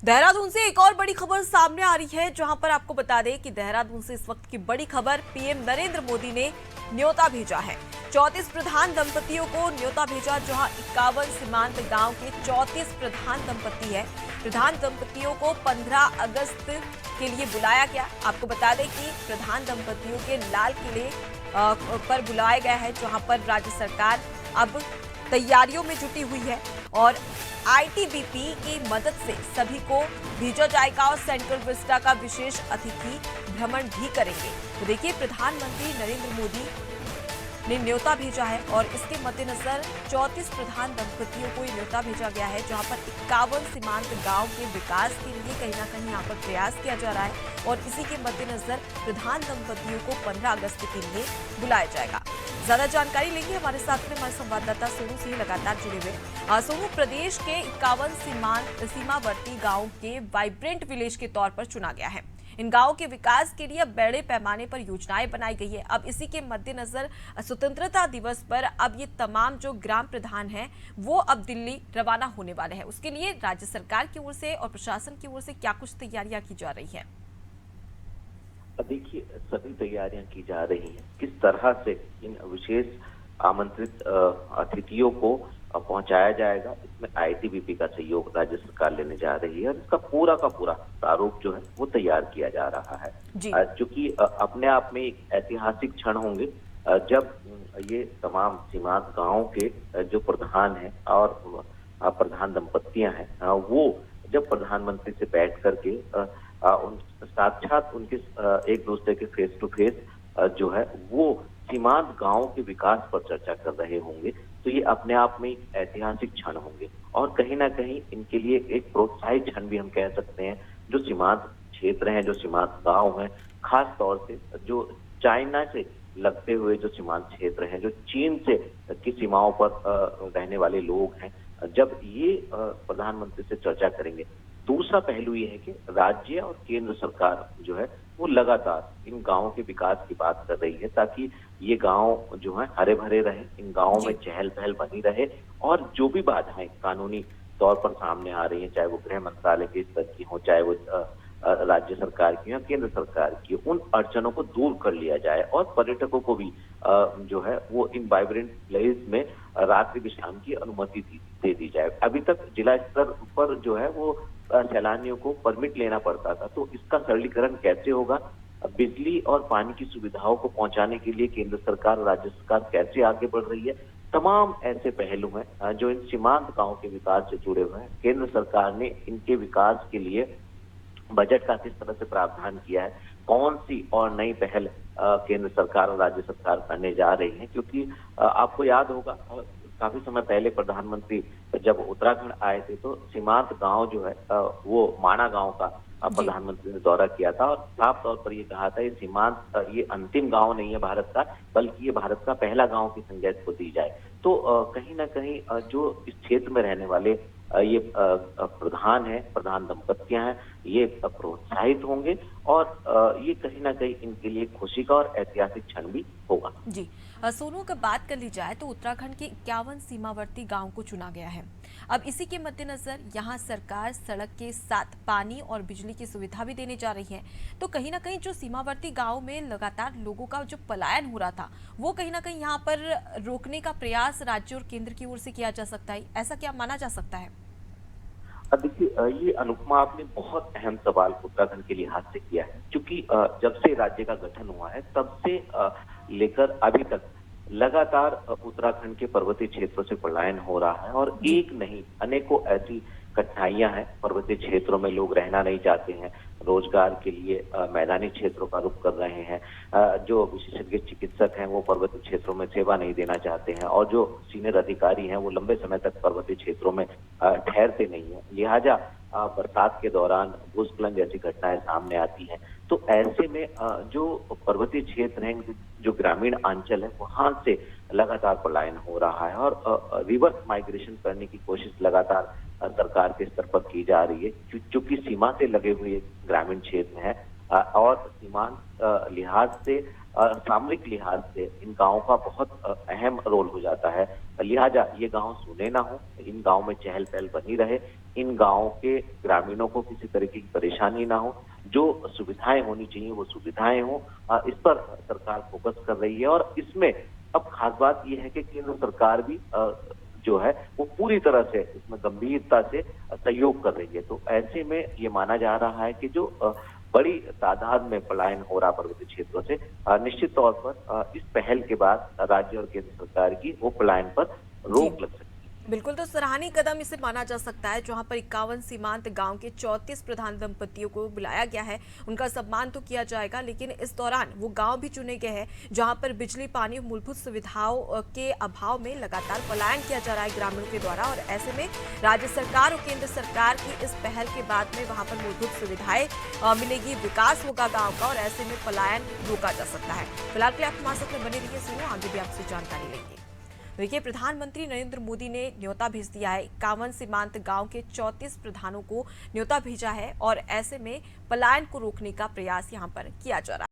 देहरादून से एक और बड़ी खबर सामने आ रही है, जहां पर आपको बता दें कि देहरादून से इस वक्त की बड़ी खबर, पीएम नरेंद्र मोदी ने न्योता भेजा है। 34 प्रधान दंपतियों को न्योता भेजा, जहां 51 सीमांत गांव के 34 प्रधान दंपति है। प्रधान दंपतियों को 15 अगस्त के लिए बुलाया गया। आपको बता दें कि प्रधान दंपतियों के लाल किले पर बुलाया गया है, जहां पर राज्य सरकार अब तैयारियों में जुटी हुई है और आईटीबीपी की मदद से सभी को भेजा जाएगा और सेंट्रल विस्टा का विशेष अतिथि भ्रमण भी करेंगे। तो देखिए, प्रधानमंत्री नरेंद्र मोदी ने न्योता भेजा है और इसके मद्देनजर 34 प्रधान दंपतियों को ये न्योता भेजा गया है, जहां पर 51 सीमांत गांव के विकास के लिए कहीं ना कहीं यहाँ पर प्रयास किया जा रहा है और इसी के मद्देनजर प्रधान दंपतियों को 15 अगस्त के लिए बुलाया जाएगा। ज्यादा जानकारी लेंगे हमारे साथ में हमारे संवाददाता सोनू सिंह लगातार जुड़े हुए। सोनू, प्रदेश के 51 सीमावर्ती गांव के वाइब्रेंट विलेज के तौर पर चुना गया है। इन गांवों के विकास के लिए बड़े पैमाने पर योजनाएं बनाई गई है। अब इसी के मद्देनजर स्वतंत्रता दिवस पर अब ये तमाम जो ग्राम प्रधान हैं वो अब दिल्ली रवाना होने वाले हैं। उसके लिए राज्य सरकार की ओर से और प्रशासन की ओर से क्या कुछ तैयारियां की जा रही हैं? देखिए, सभी तैयारियां की जा रही हैं। किस तरह से इन विशेष आमंत्रित अतिथियों को पहुंचाया जाएगा, इसमें आईटीबीपी का सहयोग राज्य सरकार लेने जा रही है और इसका पूरा का पूरा प्रारूप जो है वो तैयार किया जा रहा है। क्योंकि अपने आप में एक ऐतिहासिक क्षण होंगे जब ये तमाम सीमांत गांव के जो प्रधान हैं और प्रधान दंपतियां हैं, वो जब प्रधानमंत्री से बैठ करके साक्षात उनके एक दूसरे के फेस टू फेस जो है वो सीमांत गांव के विकास पर चर्चा कर रहे होंगे, तो ये अपने आप में एक ऐतिहासिक क्षण होंगे और कहीं ना कहीं इनके लिए एक प्रोत्साहित क्षण भी हम कह सकते हैं। जो सीमांत क्षेत्र हैं, जो सीमांत गांव हैं, खास तौर से जो चाइना से लगते हुए जो सीमांत क्षेत्र हैं, जो चीन से की सीमाओं पर रहने वाले लोग हैं, जब ये प्रधानमंत्री से चर्चा करेंगे। दूसरा पहलू ये है कि राज्य और केंद्र सरकार जो है वो लगातार इन गांवों के विकास की बात कर रही है, ताकि ये गांव जो है हरे भरे रहे, इन गांवों में चहल पहल बनी रहे और जो भी बाधाएं कानूनी तौर पर सामने आ रही हैं, चाहे वो गृह मंत्रालय के स्तर की हो, चाहे वो राज्य सरकार की या केंद्र सरकार की, उन अड़चनों को दूर कर लिया जाए और पर्यटकों को भी जो है वो इन वाइब्रेंट प्लेस में रात्रि विश्राम की अनुमति दे दी जाए। अभी तक जिला स्तर पर जो है वो सैलानियों को परमिट लेना पड़ता था, तो इसका सरलीकरण कैसे होगा? बिजली और पानी की सुविधाओं को पहुंचाने के लिए केंद्र सरकार, राज्य सरकार कैसे आगे बढ़ रही है? तमाम ऐसे पहलू हैं जो इन सीमांत गांव के विकास से जुड़े हुए हैं। केंद्र सरकार ने इनके विकास के लिए बजट का किस तरह से प्रावधान किया है, कौन सी और नई पहल केंद्र सरकार और राज्य सरकार करने जा रही है? क्योंकि आपको याद होगा काफी समय पहले प्रधानमंत्री जब उत्तराखंड आए थे तो सीमांत गांव जो है वो माणा गांव का प्रधानमंत्री ने दौरा किया था और साफ तौर पर ये कहा था ये सीमांत ये अंतिम गांव नहीं है भारत का, बल्कि ये भारत का पहला गांव की संज्ञा को दी जाए। तो कहीं ना कहीं जो इस क्षेत्र में रहने वाले ये प्रधान है, प्रधान दंपतियां हैं, ये प्रोत्साहित होंगे और ये कहीं ना कहीं इनके लिए खुशी का और ऐतिहासिक क्षण भी होगा। जी, सोनू, अगर बात कर ली जाए तो उत्तराखंड के 51 सीमावर्ती गांव को चुना गया है। अब इसी के मद्देनजर यहां सरकार सड़क के साथ पानी और बिजली की सुविधा भी देने जा रही है। तो कहीं ना कहीं जो सीमावर्ती गांव में लगातार लोगों का जो पलायन हो रहा था, वो कहीं ना कहीं यहाँ पर रोकने का प्रयास राज्य और केंद्र की ओर से किया जा सकता है। ऐसा क्या माना जा सकता है? देखिए, ये अनुपमा, आपने बहुत अहम सवाल उत्तराखंड के लिहाज से किया है, क्योंकि जब से राज्य का गठन हुआ है तब से लेकर अभी तक लगातार उत्तराखंड के पर्वतीय क्षेत्रों से पलायन हो रहा है और एक नहीं अनेकों ऐसी कठिनाइयां हैं। पर्वतीय क्षेत्रों में लोग रहना नहीं चाहते हैं, रोजगार के लिए मैदानी क्षेत्रों का रुख कर रहे हैं, जो विशेषज्ञ चिकित्सक हैं वो पर्वतीय क्षेत्रों में सेवा नहीं देना चाहते हैं और जो सीनियर अधिकारी हैं वो लंबे समय तक पर्वतीय क्षेत्रों में ठहरते नहीं है। लिहाजा बरसात के दौरान भूस्खलन जैसी घटनाएं सामने आती हैं। तो ऐसे में जो पर्वतीय क्षेत्र हैं, जो ग्रामीण अंचल है, वहां से लगातार पलायन हो रहा है और रिवर्स माइग्रेशन करने की कोशिश लगातार सरकार के स्तर पर की जा रही है। क्योंकि सीमा से लगे हुए ग्रामीण क्षेत्र है, और सीमांत लिहाज से, सामरिक लिहाज से इन गांवों का बहुत अहम रोल हो जाता है। लिहाजा ये गांव सुने ना हो, इन गांव में चहल पहल बनी रहे, इन गांवों के ग्रामीणों को किसी तरीके की परेशानी ना हो, जो सुविधाएं होनी चाहिए वो सुविधाएं हो, इस पर सरकार फोकस कर रही है। और इसमें अब खास बात यह है कि केंद्र सरकार भी जो है वो पूरी तरह से इसमें गंभीरता से सहयोग कर रही है। तो ऐसे में ये माना जा रहा है कि जो बड़ी तादाद में पलायन हो रहा पर्वतीय क्षेत्रों से, निश्चित तौर पर इस पहल के बाद राज्य और केंद्र सरकार की वो पलायन पर रोक लग सकती है। बिल्कुल, तो सराहनीय कदम इसे माना जा सकता है, जहां पर 51 सीमांत गांव के 34 प्रधान दंपतियों को बुलाया गया है। उनका सम्मान तो किया जाएगा, लेकिन इस दौरान वो गांव भी चुने गए हैं जहां पर बिजली, पानी, मूलभूत सुविधाओं के अभाव में लगातार पलायन किया जा रहा है ग्रामीणों के द्वारा। और ऐसे में राज्य सरकार और केंद्र सरकार की इस पहल के बाद में वहां पर मूलभूत सुविधाएं मिलेगी, विकास होगा गाँव का, और ऐसे में पलायन रोका जा सकता है। फिलहाल के लिए आप हमारे साथ में बने रहिए, सुनो आगे भी आपसे जानकारी लेंगे। देखिए, प्रधानमंत्री नरेंद्र मोदी ने न्योता भेज दिया है। 51 सीमांत गांव के 34 प्रधानों को न्योता भेजा है और ऐसे में पलायन को रोकने का प्रयास यहां पर किया जा रहा है।